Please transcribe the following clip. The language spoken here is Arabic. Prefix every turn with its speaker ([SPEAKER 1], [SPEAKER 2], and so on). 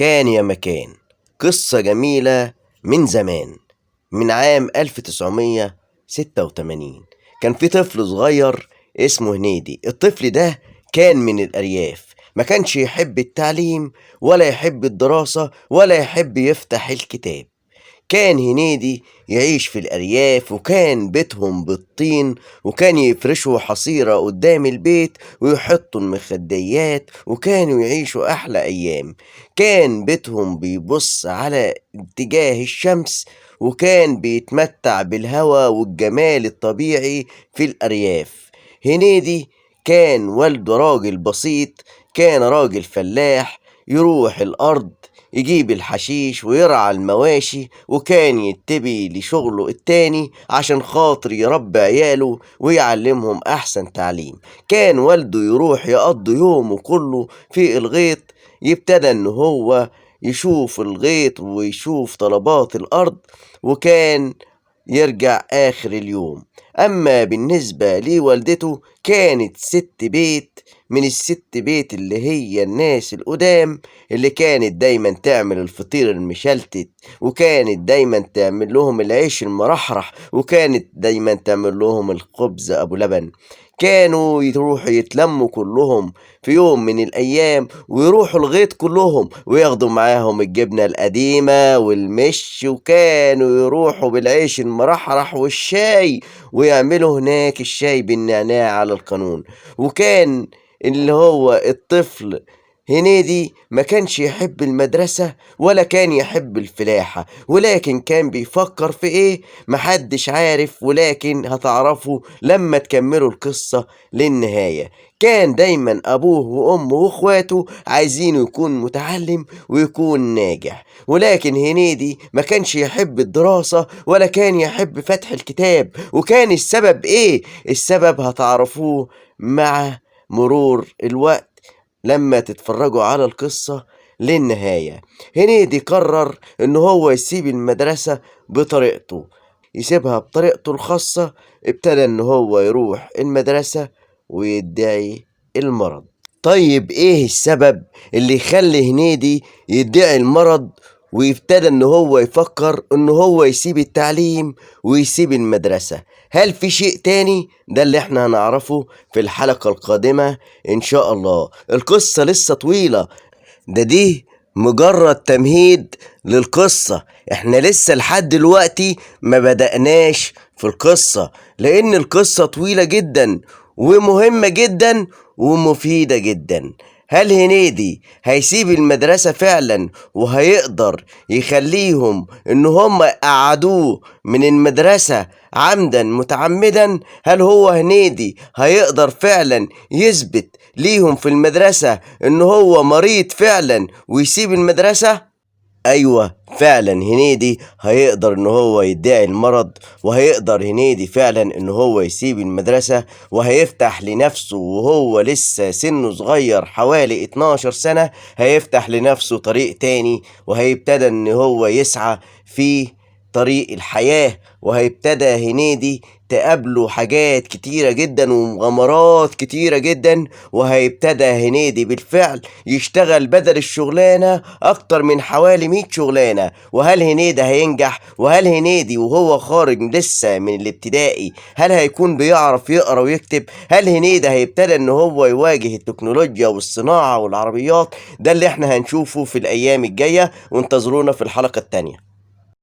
[SPEAKER 1] كان يا مكان، قصة جميلة من زمان، من عام 1986. كان في طفل صغير اسمه هنيدي. الطفل ده كان من الأرياف، ما كانش يحب التعليم ولا يحب الدراسة ولا يحب يفتح الكتاب. كان هنيدي يعيش في الأرياف، وكان بيتهم بالطين، وكان يفرشوا حصيرة قدام البيت ويحطوا المخديات، وكانوا يعيشوا أحلى أيام. كان بيتهم بيبص على اتجاه الشمس، وكان بيتمتع بالهواء والجمال الطبيعي في الأرياف. هنيدي كان والده راجل بسيط، كان راجل فلاح يروح الأرض يجيب الحشيش ويرعى المواشي، وكان يتبي لشغله التاني عشان خاطر يربي عياله ويعلمهم أحسن تعليم. كان والده يروح يقضي يومه كله في الغيط، يبتدى إن هو يشوف الغيط ويشوف طلبات الأرض، وكان يرجع آخر اليوم. أما بالنسبة لوالدته، كانت ست بيت من الست بيت اللي هي الناس القدام، اللي كانت دايما تعمل الفطير المشلتت، وكانت دايما تعمل لهم العيش المرحرح، وكانت دايما تعمل لهم الخبز أبو لبن. كانوا يروحوا يتلموا كلهم في يوم من الأيام ويروحوا الغيط كلهم وياخدوا معاهم الجبنة القديمة والمش، وكانوا يروحوا بالعيش المرحرح والشاي ويعملوا هناك الشاي بالنعناع على القانون. وكان اللي هو الطفل هنيدي ما كانش يحب المدرسة ولا كان يحب الفلاحة، ولكن كان بيفكر في ايه محدش عارف، ولكن هتعرفوا لما تكملوا القصة للنهاية. كان دايما أبوه وأمه وإخواته عايزينه يكون متعلم ويكون ناجح، ولكن هنيدي ما كانش يحب الدراسة ولا كان يحب فتح الكتاب. وكان السبب إيه؟ السبب هتعرفوه مع مرور الوقت لما تتفرجوا على القصة للنهاية. هنيدي قرر إن هو يسيب المدرسة بطريقته، يسيبها بطريقته الخاصة. ابتدى إن هو يروح المدرسة ويدعي المرض. طيب ايه السبب اللي يخلي هنيدي يدعي المرض ويبتدى ان هو يفكر ان هو يسيب التعليم ويسيب المدرسة؟ هل في شيء تاني؟ ده اللي احنا هنعرفه في الحلقة القادمة ان شاء الله. القصة لسه طويلة، دي مجرد تمهيد للقصة. احنا لسه لحد دلوقتي ما بدأناش في القصة، لان القصة طويلة جدا ومهمة جدا ومفيدة جدا. هل هنيدي هيسيب المدرسة فعلا وهيقدر يخليهم ان هم قعدوه من المدرسة عمدا متعمدا؟ هل هو هنيدي هيقدر فعلا يثبت ليهم في المدرسة ان هو مريض فعلا ويسيب المدرسة؟ ايوه فعلا هنيدي هيقدر ان هو يدعي المرض، وهيقدر هنيدي فعلا ان هو يسيب المدرسة، وهيفتح لنفسه وهو لسه سنه صغير حوالي 12 سنة، هيفتح لنفسه طريق تاني، وهيبتدى ان هو يسعى في طريق الحياة. وهيبتدى هنيدي تقابله حاجات كتيرة جدا ومغامرات كتيرة جدا، وهيبتدى هنيدي بالفعل يشتغل بدل الشغلانة أكتر من حوالي 100 شغلانة. وهل هنيدي هينجح؟ وهل هنيدي وهو خارج لسه من الابتدائي هل هيكون بيعرف يقرأ ويكتب؟ هل هنيدي هيبتدى ان هو يواجه التكنولوجيا والصناعة والعربيات؟ ده اللي احنا هنشوفه في الأيام الجاية، وانتظرونا في الحلقة التانية.